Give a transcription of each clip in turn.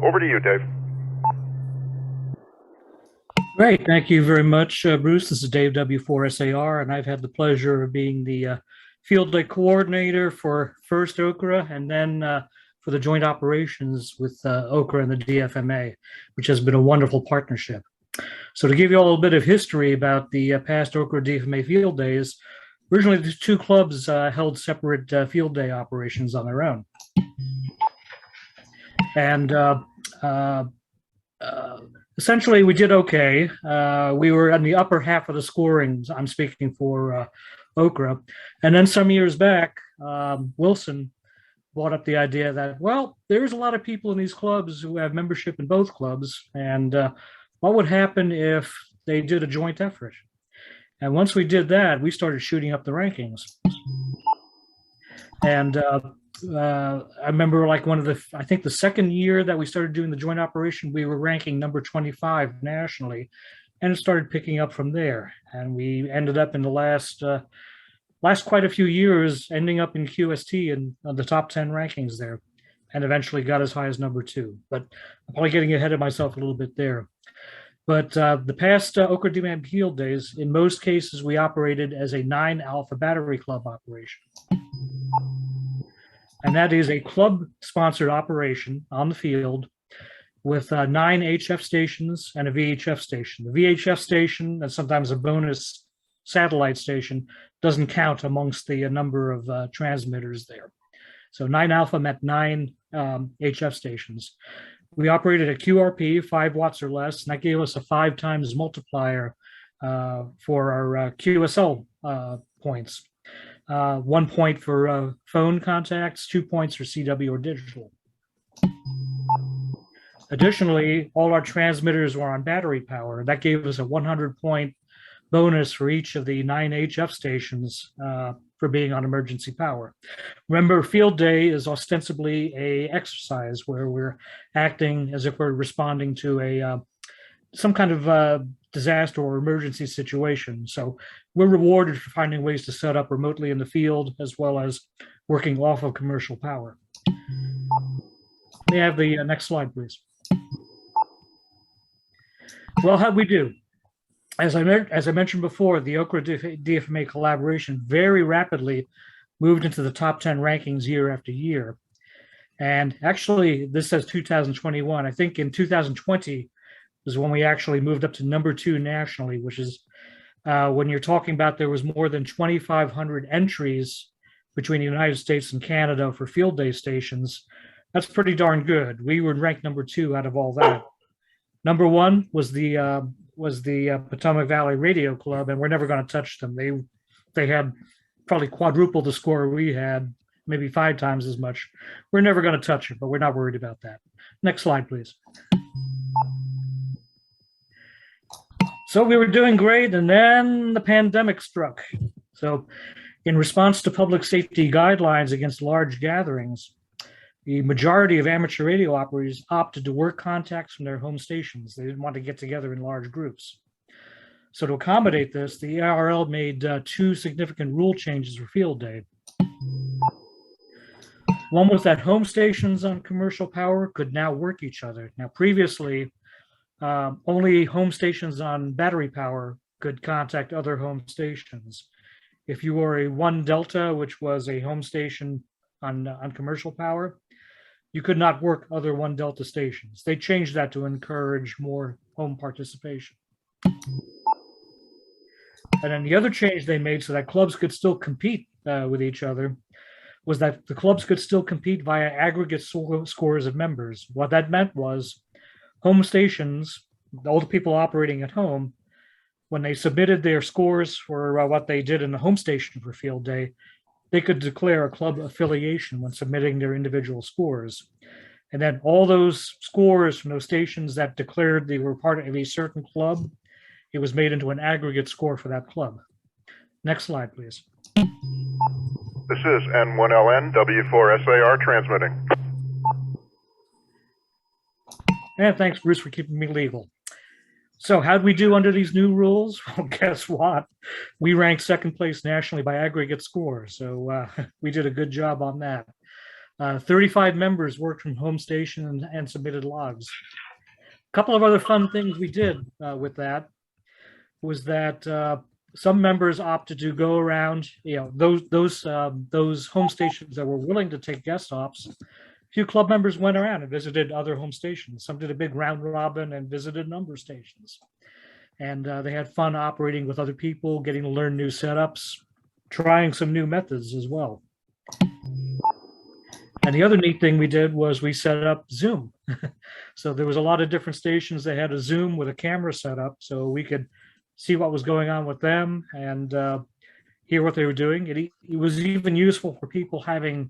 Over to you, Dave. Great. Thank you very much, Bruce. This is Dave W4SAR, and I've had the pleasure of being the field day coordinator for first OCRA and then for the joint operations with OCRA and the DFMA, which has been a wonderful partnership. So to give you all a little bit of history about the past OCRA DFMA field days, originally the two clubs held separate field day operations on their own. And essentially, we did okay. We were in the upper half of the scorings. I'm speaking for OCRA. And then some years back, Wilson brought up the idea that, well, there's a lot of people in these clubs who have membership in both clubs. And what would happen if they did a joint effort? And once we did that, we started shooting up the rankings. And I remember like I think the second year that we started doing the joint operation, we were ranking number 25 nationally, and it started picking up from there. And we ended up in the last quite a few years, ending up in QST and the top 10 rankings there, and eventually got as high as number 2. But I'm probably getting ahead of myself a little bit there. But the past OCRA DFMA field days, in most cases, we operated as a 9 Alpha Battery Club operation. And that is a club-sponsored operation on the field with 9 HF stations and a VHF station. The VHF station, and sometimes a bonus satellite station, doesn't count amongst the number of transmitters there. So 9 Alpha meant 9 HF stations. We operated at QRP, 5 watts or less, and that gave us a 5 times multiplier for our QSL points. 1 point for phone contacts, 2 points for CW or digital. Additionally, all our transmitters were on battery power. That gave us a 100-point bonus for each of the 9 HF stations for being on emergency power. Remember, field day is ostensibly an exercise where we're acting as if we're responding to some kind of disaster or emergency situation. So we're rewarded for finding ways to set up remotely in the field as well as working off of commercial power. May I have the next slide, please? Well, how'd we do? As I mentioned before, the OCRA DFMA collaboration very rapidly moved into the top 10 rankings year after year. And actually, this says 2021. I think in 2020 is when we actually moved up to number 2 nationally, which is when you're talking about there was more than 2,500 entries between the United States and Canada for field day stations. That's pretty darn good. We were ranked number 2 out of all that. Number 1 was the Potomac Valley Radio Club, and we're never going to touch them. They had probably quadruple the score we had, maybe 5 times as much. We're never going to touch it, but we're not worried about that. Next slide, please. So we were doing great, and then the pandemic struck. So in response to public safety guidelines against large gatherings, the majority of amateur radio operators opted to work contacts from their home stations. They didn't want to get together in large groups. So to accommodate this, the ARL made 2 significant rule changes for field day. One was that home stations on commercial power could now work each other. Now, previously, only home stations on battery power could contact other home stations. If you were a 1 Delta, which was a home station on commercial power, you could not work other 1 Delta stations. They changed that to encourage more home participation. And then the other change they made so that clubs could still compete with each other was that the clubs could still compete via aggregate scores of members. What that meant was home stations, all the people operating at home, when they submitted their scores for what they did in the home station for field day, they could declare a club affiliation when submitting their individual scores. And then all those scores from those stations that declared they were part of a certain club, it was made into an aggregate score for that club. Next slide, please. This is N1LN W4SAR transmitting. And thanks, Bruce, for keeping me legal. So how'd we do under these new rules? Well, guess what? We ranked 2nd place nationally by aggregate score. So we did a good job on that. 35 members worked from home station and submitted logs. A couple of other fun things we did with that was that some members opted to go around, those home stations that were willing to take guest ops. A few club members went around and visited other home stations. Some did a big round robin and visited a number of stations. And they had fun operating with other people, getting to learn new setups, trying some new methods as well. And the other neat thing we did was we set up Zoom. So there was a lot of different stations that had a Zoom with a camera set up, so we could see what was going on with them and hear what they were doing. It was even useful for people having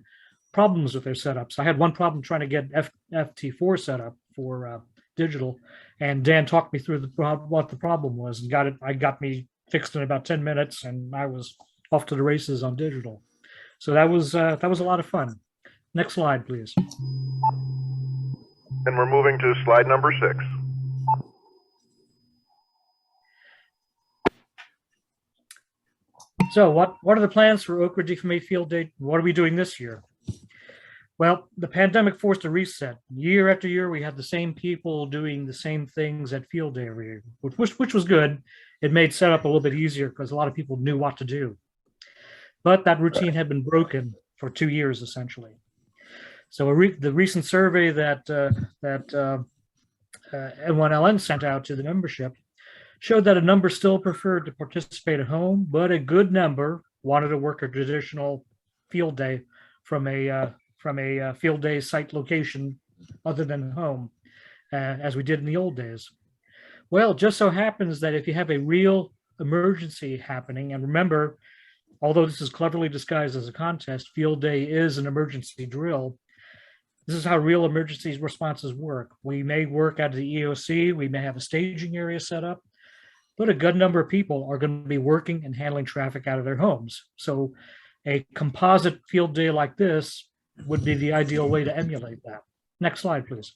problems with their setups. I had one problem trying to get FT4 set up for digital, and Dan talked me through what the problem was and got me fixed in about 10 minutes, and I was off to the races on digital. So that was a lot of fun. Next slide, please. And we're moving to slide number 6. So what are the plans for OCRA DFMA Field Day? What are we doing this year? Well, the pandemic forced a reset. Year after year, we had the same people doing the same things at Field Day every year, which was good. It made setup a little bit easier because a lot of people knew what to do. But that routine had been broken for 2 years, essentially. So the recent survey that N1LN sent out to the membership showed that a number still preferred to participate at home, but a good number wanted to work a traditional field day from a field day site location other than home, as we did in the old days. Well, it just so happens that if you have a real emergency happening, and remember, although this is cleverly disguised as a contest, field day is an emergency drill. This is how real emergency responses work. We may work out of the EOC, we may have a staging area set up, but a good number of people are going to be working and handling traffic out of their homes. So a composite field day like this would be the ideal way to emulate that. Next slide, please.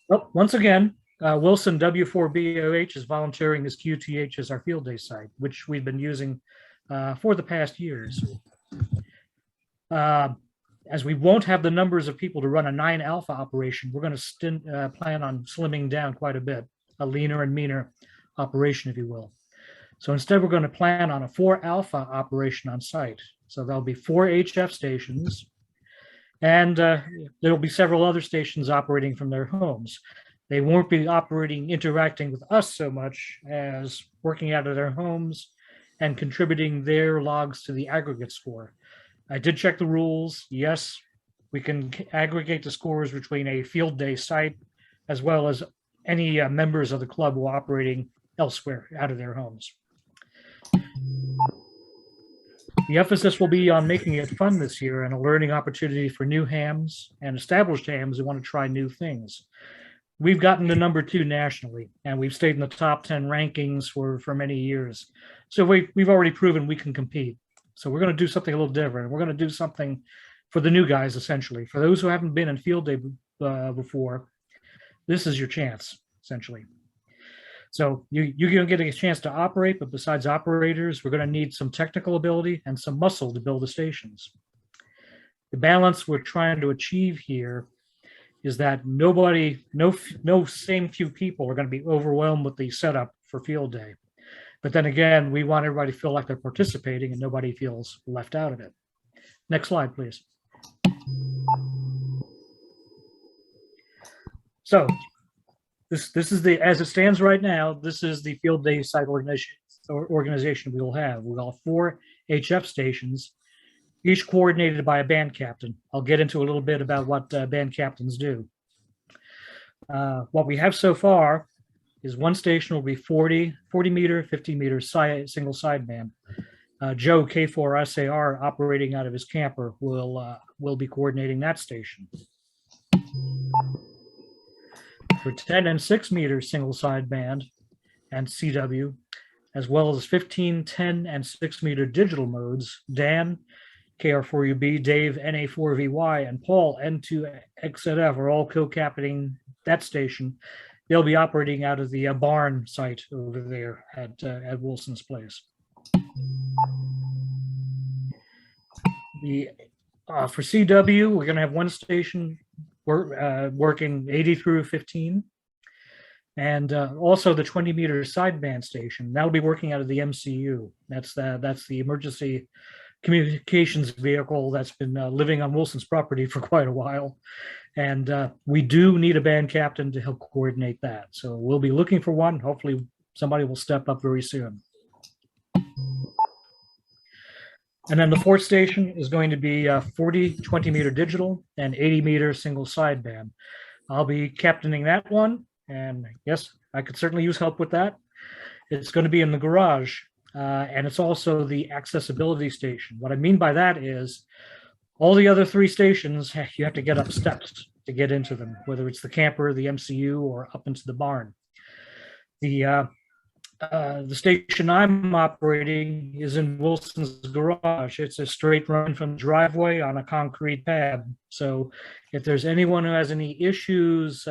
Well, once again, Wilson W4BOH is volunteering as QTH as our field day site, which we've been using for the past years. As we won't have the numbers of people to run a 9 alpha operation, we're going to plan on slimming down quite a bit, a leaner and meaner operation, if you will. So instead, we're going to plan on a 4 alpha operation on site. So there'll be 4 HF stations, and there'll be several other stations operating from their homes. They won't be interacting with us so much as working out of their homes and contributing their logs to the aggregate score. I did check the rules. Yes, we can aggregate the scores between a field day site as well as any members of the club who are operating elsewhere out of their homes. The emphasis will be on making it fun this year and a learning opportunity for new hams and established hams who want to try new things. We've gotten to number 2 nationally, and we've stayed in the top 10 rankings for many years. So we've already proven we can compete. So we're going to do something a little different. We're going to do something for the new guys, essentially. For those who haven't been in field day before, this is your chance, essentially. So you're going to get a chance to operate, but besides operators, we're going to need some technical ability and some muscle to build the stations. The balance we're trying to achieve here is that no same few people are going to be overwhelmed with the setup for field day. But then again, we want everybody to feel like they're participating and nobody feels left out of it. Next slide, please. So this is as it stands right now, this is the field day site organization we will have. We'll have 4 HF stations, each coordinated by a band captain. I'll get into a little bit about what band captains do. What we have so far is one station will be 40 meter, 50 meter single sideband. Joe K4SAR operating out of his camper will be coordinating that station. For 10 and 6 meter single sideband and CW, as well as 15, 10, and 6 meter digital modes, Dan, KR4UB, Dave, NA4VY, and Paul, N2XZF are all co-captaining that station they'll be operating out of the barn site over there at Wilson's Place. For CW, we're going to have one station working 80 through 15. And also the 20-meter sideband station, that'll be working out of the MCU. That's the emergency communications vehicle that's been living on Wilson's property for quite a while. And we do need a band captain to help coordinate that. So we'll be looking for one. Hopefully somebody will step up very soon. And then the fourth station is going to be 40 20-meter digital and 80-meter single sideband. I'll be captaining that one. And yes, I could certainly use help with that. It's going to be in the garage, and it's also the accessibility station. What I mean by that is all the other three stations, you have to get up steps to get into them, whether it's the camper, the MCU, or up into the barn. The station I'm operating is in Wilson's garage. It's a straight run from the driveway on a concrete pad. So if there's anyone who has any issues,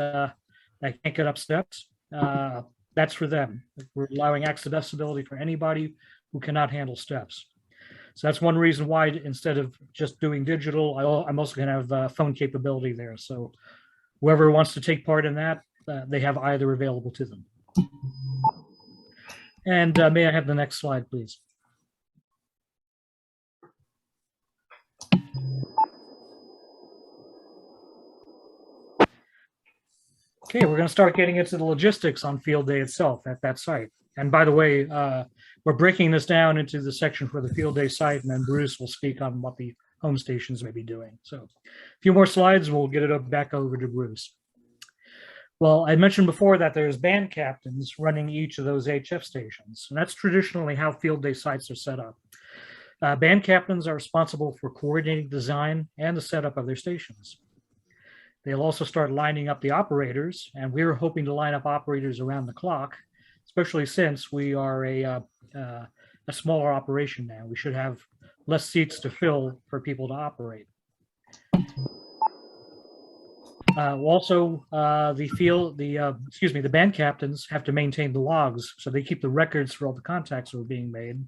I can't get up steps, that's for them. We're allowing accessibility for anybody who cannot handle steps. So that's one reason why instead of just doing digital, I'm also going to have phone capability there. So whoever wants to take part in that, they have either available to them. And may I have the next slide, please? Okay, we're going to start getting into the logistics on field day itself at that site. And by the way, we're breaking this down into the section for the field day site, and then Bruce will speak on what the home stations may be doing. So a few more slides, we'll get it back over to Bruce. Well, I mentioned before that there's band captains running each of those HF stations, and that's traditionally how field day sites are set up. Band captains are responsible for coordinating design and the setup of their stations. They'll also start lining up the operators, and we're hoping to line up operators around the clock, especially since we are a smaller operation now. We should have less seats to fill for people to operate. The band captains have to maintain the logs, so they keep the records for all the contacts that are being made.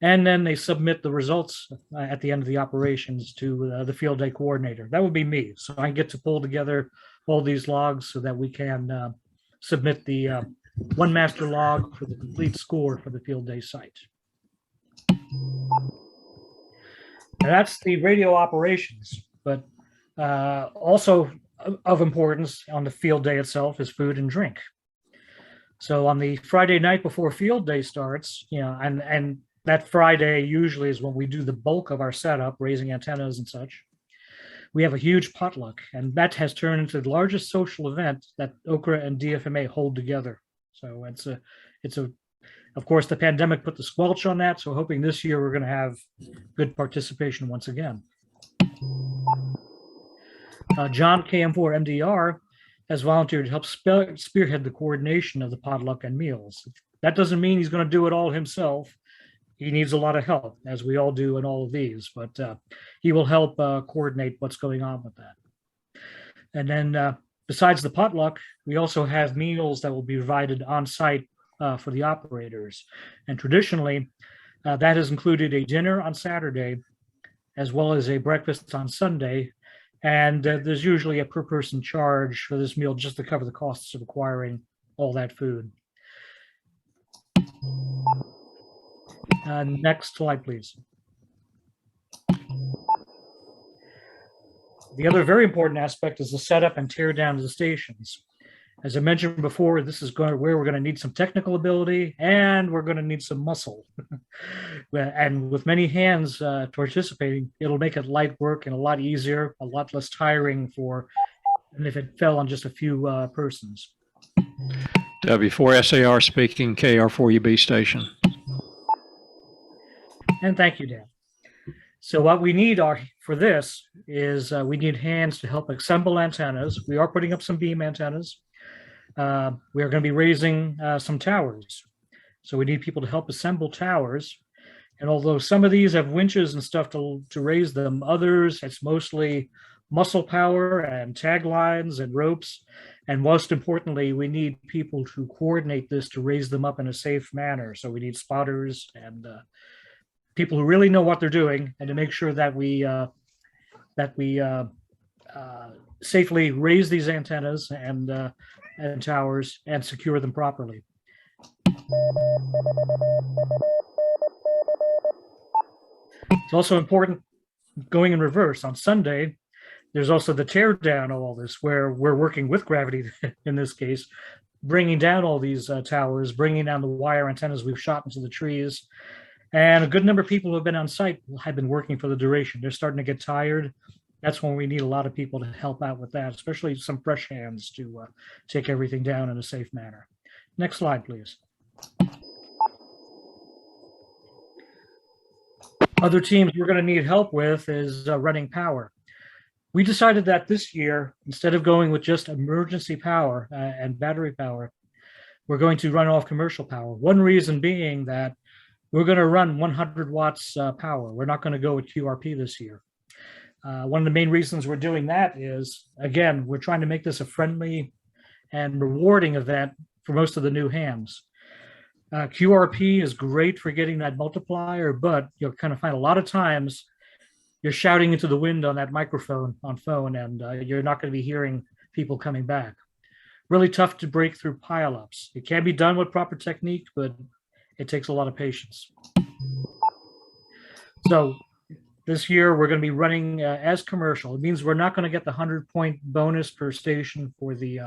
And then they submit the results at the end of the operations to the field day coordinator. That would be me. So I get to pull together all these logs so that we can submit the one master log for the complete score for the field day site. Now that's the radio operations, but also of importance on the field day itself is food and drink. So on the Friday night before field day starts, and that Friday usually is when we do the bulk of our setup, raising antennas and such. We have a huge potluck, and that has turned into the largest social event that OCRA and DFMA hold together. So of course, the pandemic put the squelch on that. So hoping this year we're going to have good participation once again. John KM4MDR has volunteered to help spearhead the coordination of the potluck and meals. That doesn't mean he's going to do it all himself. He needs a lot of help, as we all do in all of these, but he will help coordinate what's going on with that. And then besides the potluck, we also have meals that will be provided on site for the operators. And traditionally, that has included a dinner on Saturday, as well as a breakfast on Sunday. And there's usually a per person charge for this meal just to cover the costs of acquiring all that food. Next slide, please. The other very important aspect is the setup and tear down of the stations. As I mentioned before, this is where we're going to need some technical ability and we're going to need some muscle. And with many hands participating, it'll make it light work and a lot easier, a lot less tiring than if it fell on just a few persons. W4SAR speaking, KR4UB station. And thank you, Dan. So what we need for this is we need hands to help assemble antennas. We are putting up some beam antennas. We are going to be raising some towers. So we need people to help assemble towers. And although some of these have winches and stuff to raise them, others, it's mostly muscle power and taglines and ropes. And most importantly, we need people to coordinate this to raise them up in a safe manner. So we need spotters and people who really know what they're doing, and to make sure that we safely raise these antennas and towers and secure them properly. It's also important going in reverse. On Sunday, there's also the tear down of all this, where we're working with gravity in this case, bringing down all these towers, bringing down the wire antennas we've shot into the trees. And a good number of people who have been on site have been working for the duration. They're starting to get tired. That's when we need a lot of people to help out with that, especially some fresh hands to take everything down in a safe manner. Next slide, please. Other teams we're going to need help with is running power. We decided that this year, instead of going with just emergency power and battery power, we're going to run off commercial power. One reason being that we're going to run 100 watts power. We're not going to go with QRP this year. One of the main reasons we're doing that is, again, we're trying to make this a friendly and rewarding event for most of the new hams. QRP is great for getting that multiplier, but you'll kind of find a lot of times you're shouting into the wind on that microphone on phone, and you're not going to be hearing people coming back. Really tough to break through pileups. It can be done with proper technique, but it takes a lot of patience. So this year we're going to be running as commercial. It means we're not going to get the 100-point bonus per station for the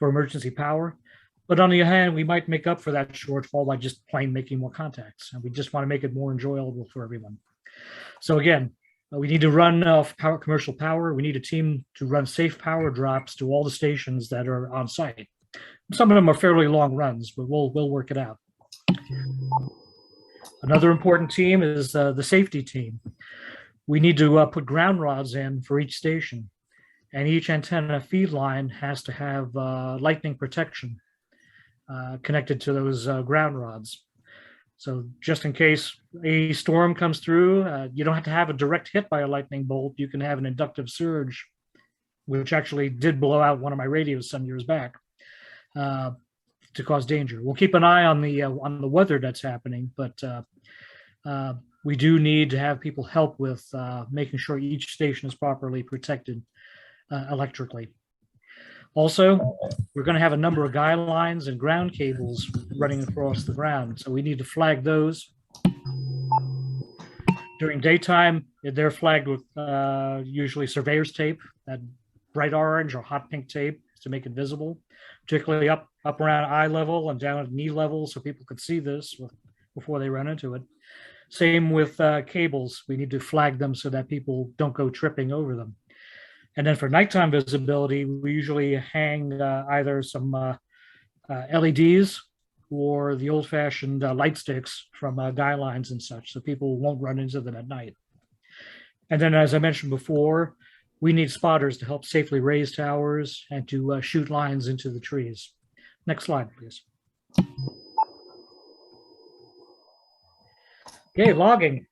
for emergency power. But on the other hand, we might make up for that shortfall by just plain making more contacts. And we just want to make it more enjoyable for everyone. So again, we need to run commercial power. We need a team to run safe power drops to all the stations that are on site. Some of them are fairly long runs, but we'll work it out. Another important team is the safety team. We need to put ground rods in for each station, and each antenna feed line has to have lightning protection connected to those ground rods. So just in case a storm comes through, you don't have to have a direct hit by a lightning bolt. You can have an inductive surge, which actually did blow out one of my radios some years back to cause danger. We'll keep an eye on the weather that's happening, but we do need to have people help with making sure each station is properly protected electrically. Also, we're going to have a number of guy lines and ground cables running across the ground, so we need to flag those. During daytime, they're flagged with usually surveyor's tape, that bright orange or hot pink tape to make it visible, particularly up around eye level and down at knee level, so people could see this before they run into it. Same with cables. We need to flag them so that people don't go tripping over them. And then for nighttime visibility, we usually hang either some LEDs or the old-fashioned light sticks from guy lines and such, so people won't run into them at night. And then, as I mentioned before, we need spotters to help safely raise towers and to shoot lines into the trees. Next slide, please. Okay, logging.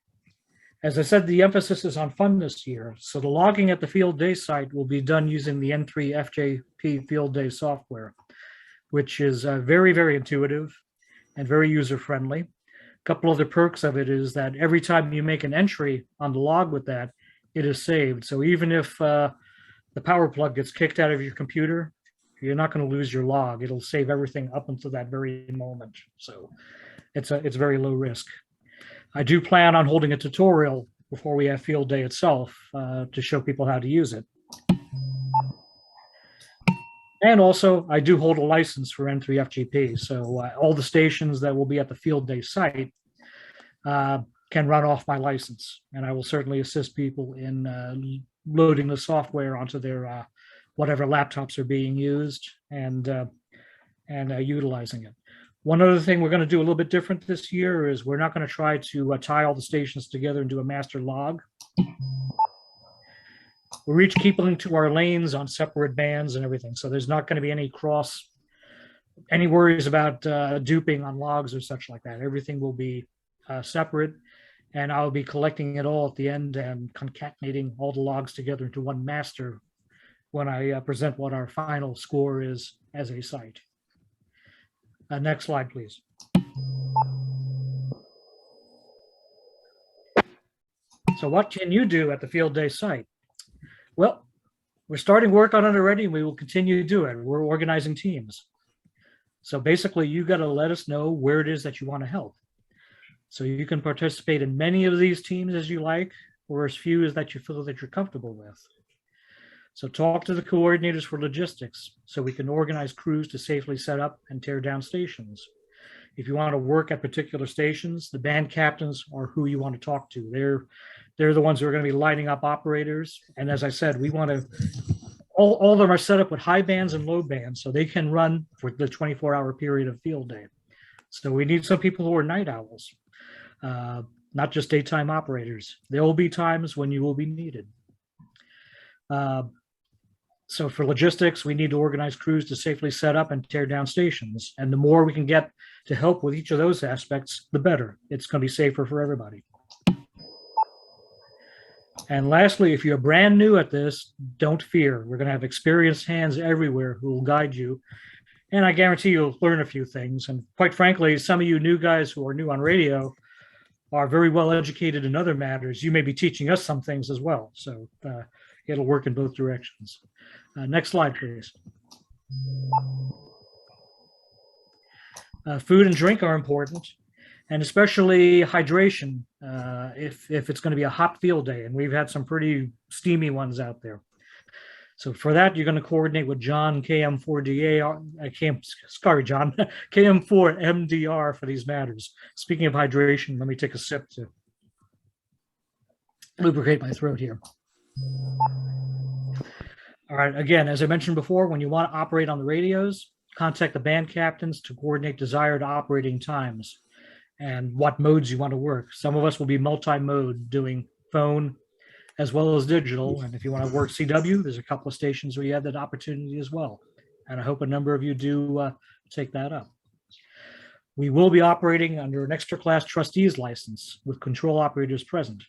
As I said, the emphasis is on fun this year. So the logging at the field day site will be done using the N3 FJP field day software, which is very, very intuitive and very user-friendly. A couple other perks of it is that every time you make an entry on the log with that, it is saved. So even if the power plug gets kicked out of your computer, you're not going to lose your log. It'll save everything up until that very moment. So it's very low risk. I do plan on holding a tutorial before we have field day itself to show people how to use it. And also, I do hold a license for N3FGP, so all the stations that will be at the field day site can run off my license, and I will certainly assist people in loading the software onto their whatever laptops are being used and utilizing it. One other thing we're going to do a little bit different this year is we're not going to try to tie all the stations together and do a master log. We're each keeping to our lanes on separate bands and everything. So there's not going to be any worries about duping on logs or such like that. Everything will be separate, and I'll be collecting it all at the end and concatenating all the logs together into one master when I present what our final score is as a site. Next slide, please. So what can you do at the field day site? Well, we're starting work on it already, and we will continue to do it. We're organizing teams. So basically, you got to let us know where it is that you want to help. So you can participate in many of these teams as you like, or as few as that you feel that you're comfortable with. So talk to the coordinators for logistics so we can organize crews to safely set up and tear down stations. If you want to work at particular stations, the band captains are who you want to talk to. They're the ones who are going to be lighting up operators. And as I said, we want to, all of them are set up with high bands and low bands, so they can run for the 24-hour period of field day. So we need some people who are night owls, not just daytime operators. There will be times when you will be needed. So for logistics, we need to organize crews to safely set up and tear down stations. And the more we can get to help with each of those aspects, the better. It's going to be safer for everybody. And lastly, if you're brand new at this, don't fear. We're going to have experienced hands everywhere who will guide you. And I guarantee you'll learn a few things. And quite frankly, some of you new guys who are new on radio are very well educated in other matters. You may be teaching us some things as well. So it'll work in both directions. Next slide, please. Food and drink are important, and especially hydration if it's going to be a hot field day, and we've had some pretty steamy ones out there. So for that, you're going to coordinate with John, KM4DA, sorry, John, KM4MDR for these matters. Speaking of hydration, let me take a sip to lubricate my throat here. All right, again, as I mentioned before, when you want to operate on the radios, contact the band captains to coordinate desired operating times and what modes you want to work. Some of us will be multi-mode, doing phone as well as digital. And if you want to work CW, there's a couple of stations where you have that opportunity as well. And I hope a number of you do take that up. We will be operating under an extra class trustees license with control operators present.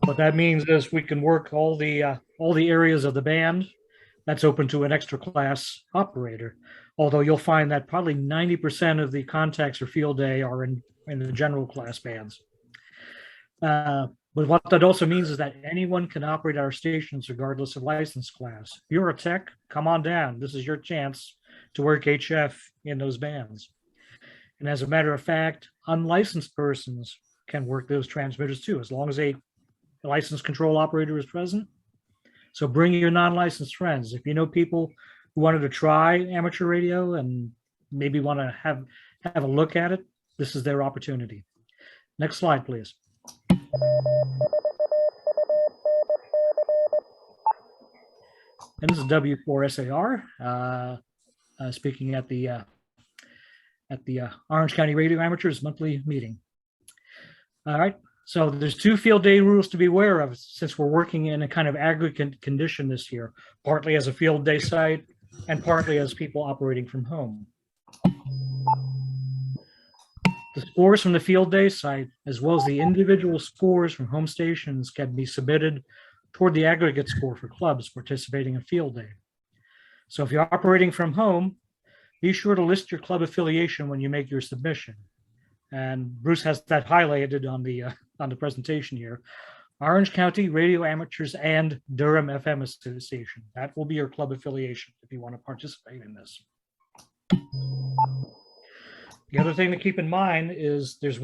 What that means is we can work all the areas of the band that's open to an extra class operator. Although you'll find that probably 90% of the contacts for field day are in the general class bands. But what that also means is that anyone can operate our stations regardless of license class. If you're a tech, come on down. This is your chance to work HF in those bands. And as a matter of fact, unlicensed persons can work those transmitters too, as long as a licensed control operator is present. So bring your non-licensed friends. If you know people who wanted to try amateur radio and maybe want to have a look at it, this is their opportunity. Next slide, please. And this is W4SAR, speaking at the Orange County Radio Amateurs monthly meeting. All right. So there's two field day rules to be aware of since we're working in a kind of aggregate condition this year, partly as a field day site and partly as people operating from home. The scores from the field day site, as well as the individual scores from home stations, can be submitted toward the aggregate score for clubs participating in field day. So if you're operating from home, be sure to list your club affiliation when you make your submission. And Bruce has that highlighted on the presentation here. Orange County Radio Amateurs and Durham FM Association. That will be your club affiliation if you want to participate in this. The other thing to keep in mind is there's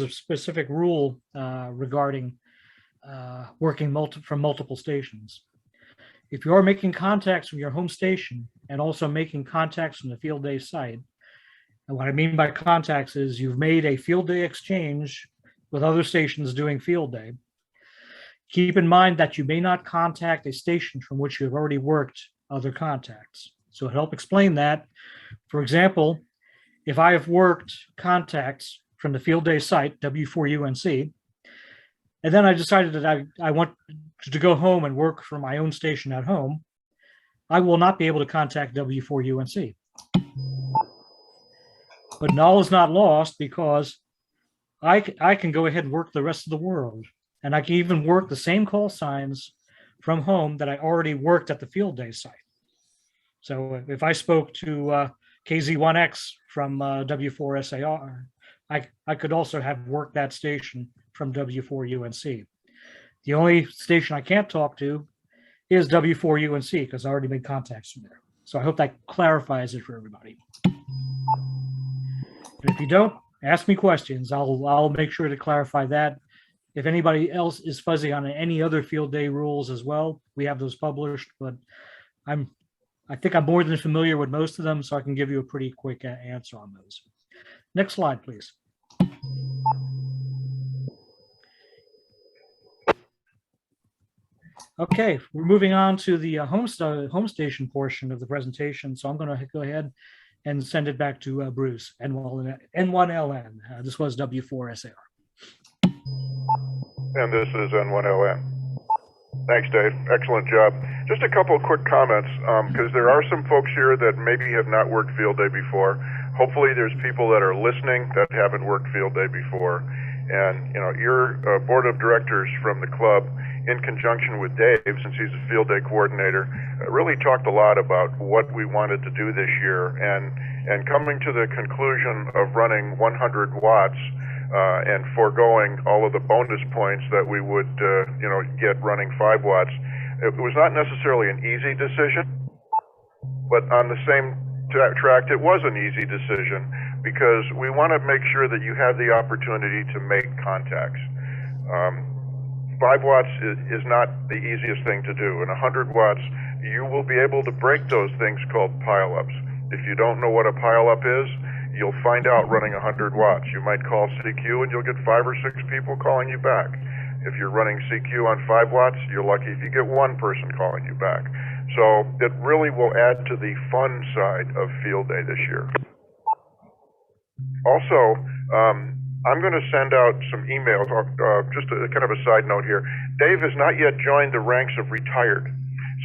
a specific rule regarding working from multiple stations. If you are making contacts from your home station and also making contacts from the field day site, and what I mean by contacts is you've made a field day exchange with other stations doing field day. Keep in mind that you may not contact a station from which you've already worked other contacts. So to help explain that, for example, if I have worked contacts from the field day site, W4UNC, and then I decided that I want to go home and work for my own station at home, I will not be able to contact W4UNC. But all is not lost because I can go ahead and work the rest of the world. And I can even work the same call signs from home that I already worked at the field day site. So if I spoke to KZ1X from W4SAR, I could also have worked that station from W4UNC. The only station I can't talk to is W4UNC because I already made contacts from there. So I hope that clarifies it for everybody. And if you don't, ask me questions. I'll make sure to clarify that. If anybody else is fuzzy on any other field day rules as well, we have those published, but I think I'm more than familiar with most of them, so I can give you a pretty quick answer on those. Next slide, please. Okay, we're moving on to the home station portion of the presentation. So I'm going to go ahead and send it back to Bruce, N1LN. This was W4SAR. And this is N1LN. Thanks, Dave. Excellent job. Just a couple of quick comments, because there are some folks here that maybe have not worked field day before. Hopefully there's people that are listening that haven't worked field day before. And, you know, your board of directors from the club, in conjunction with Dave, since he's a field day coordinator, really talked a lot about what we wanted to do this year, and coming to the conclusion of running 100 watts and foregoing all of the bonus points that we would get running 5 watts. It was not necessarily an easy decision, but on the same track, it was an easy decision because we want to make sure that you have the opportunity to make contacts. 5 watts is not the easiest thing to do. And 100 watts, you will be able to break those things called pileups. If you don't know what a pileup is, you'll find out running 100 watts. You might call CQ and you'll get 5 or 6 people calling you back. If you're running CQ on 5 watts, you're lucky if you get 1 person calling you back. So it really will add to the fun side of field day this year. Also, I'm going to send out some emails, just kind of a side note here. Dave has not yet joined the ranks of retired.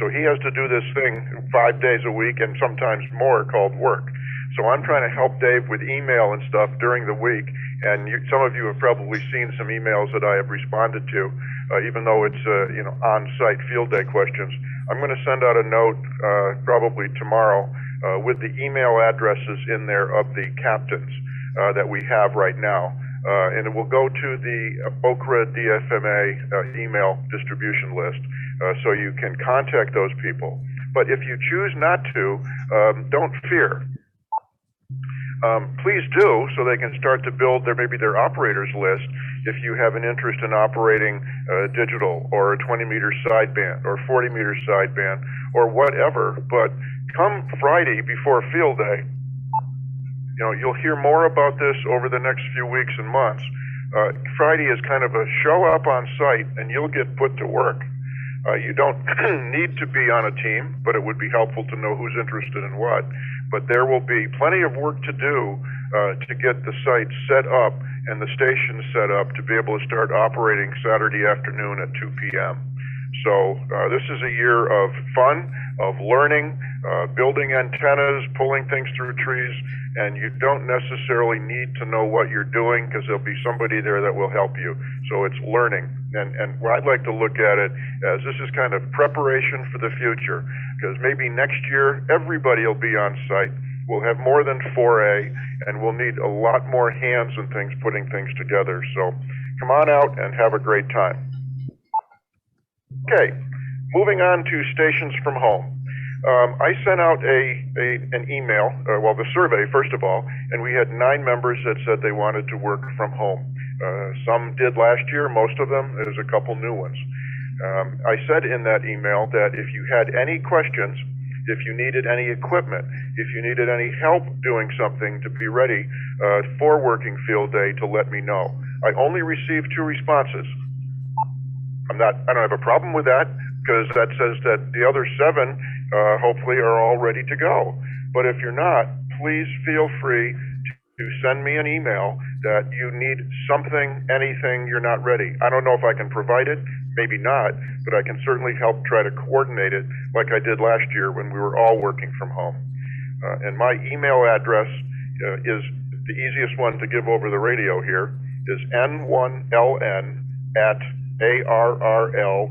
So he has to do this thing 5 days a week and sometimes more called work. So I'm trying to help Dave with email and stuff during the week. And some of you have probably seen some emails that I have responded to, even though it's on-site field day questions. I'm going to send out a note probably tomorrow with the email addresses in there of the captains that we have right now. And it will go to the OCRA DFMA email distribution list, so you can contact those people. But if you choose not to, don't fear. Please do, so they can start to build maybe their operators list if you have an interest in operating digital or a 20-meter sideband or 40-meter sideband or whatever. But come Friday before field day, you'll hear more about this over the next few weeks and months. Friday is kind of a show up on site and you'll get put to work. You don't need to be on a team, but it would be helpful to know who's interested in what. But there will be plenty of work to do to get the site set up and the station set up to be able to start operating Saturday afternoon at 2 p.m. So this is a year of fun, of learning, building antennas, pulling things through trees, and you don't necessarily need to know what you're doing because there'll be somebody there that will help you. So it's learning. And I'd like to look at it as this is kind of preparation for the future, because maybe next year everybody will be on site. We'll have more than 4A, and we'll need a lot more hands and things putting things together. So come on out and have a great time. Okay, moving on to stations from home. I sent out an email, the survey first of all, and we had 9 members that said they wanted to work from home. Some did last year, most of them. There's a couple new ones. I said in that email that if you had any questions, if you needed any equipment, if you needed any help doing something to be ready for working field day, to let me know. I only received 2 responses. I don't have a problem with that, because that says that the other 7 hopefully are all ready to go. But if you're not, please feel free to send me an email that you need something, anything, you're not ready. I don't know if I can provide it, maybe not, but I can certainly help try to coordinate it like I did last year when we were all working from home. And my email address is the easiest one to give over the radio here, is n1ln@arrl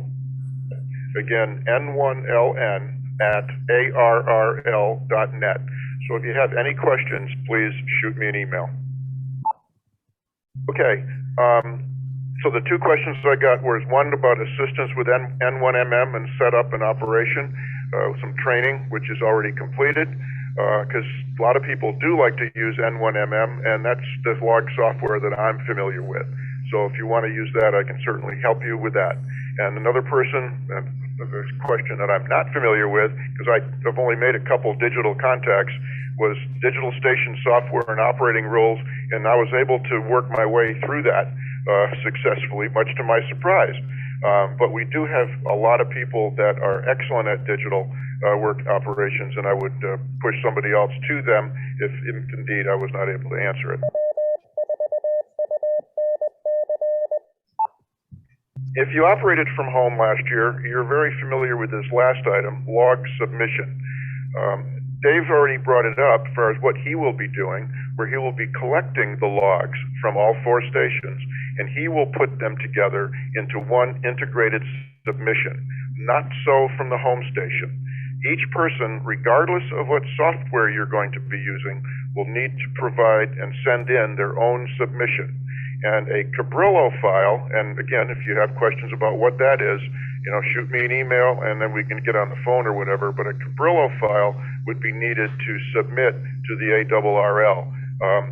Again, n1ln@arrl.net. So if you have any questions, please shoot me an email. Okay, so the two questions I got was one about assistance with N1MM and setup and operation, some training, which is already completed, because a lot of people do like to use N1MM, and that's the log software that I'm familiar with. So if you want to use that, I can certainly help you with that. And another person, a question that I'm not familiar with, because I've only made a couple digital contacts, was digital station software and operating rules, and I was able to work my way through that successfully, much to my surprise. But we do have a lot of people that are excellent at digital work operations, and I would push somebody else to them if indeed I was not able to answer it. If you operated from home last year, you're very familiar with this last item, log submission. Dave's already brought it up as far as what he will be doing, where he will be collecting the logs from all 4 stations, and he will put them together into one integrated submission. Not so from the home station. Each person, regardless of what software you're going to be using, will need to provide and send in their own submission. And a Cabrillo file, and again, if you have questions about what that is, shoot me an email and then we can get on the phone or whatever, but a Cabrillo file would be needed to submit to the ARRL.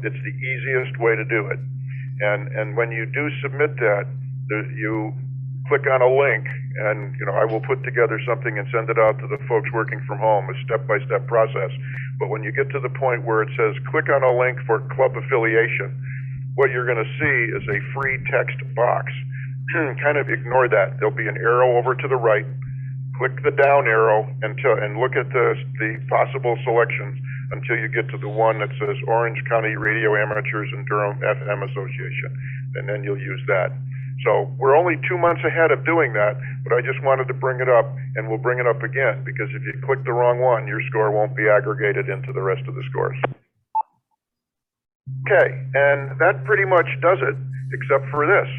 It's the easiest way to do it. And when you do submit that, you click on a link, and I will put together something and send it out to the folks working from home, a step-by-step process. But when you get to the point where it says click on a link for club affiliation, what you're going to see is a free text box. Kind of ignore that. There'll be an arrow over to the right. Click the down arrow and look at the possible selections until you get to the one that says Orange County Radio Amateurs and Durham FM Association, and then you'll use that. So we're only 2 months ahead of doing that, but I just wanted to bring it up, and we'll bring it up again, because if you click the wrong one, your score won't be aggregated into the rest of the scores. Okay, and that pretty much does it, except for this.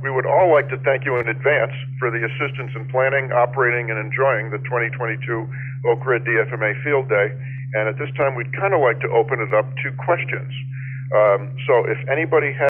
We would all like to thank you in advance for the assistance in planning, operating, and enjoying the 2022 OCRA DFMA Field Day. And at this time, we'd kind of like to open it up to questions. So if anybody has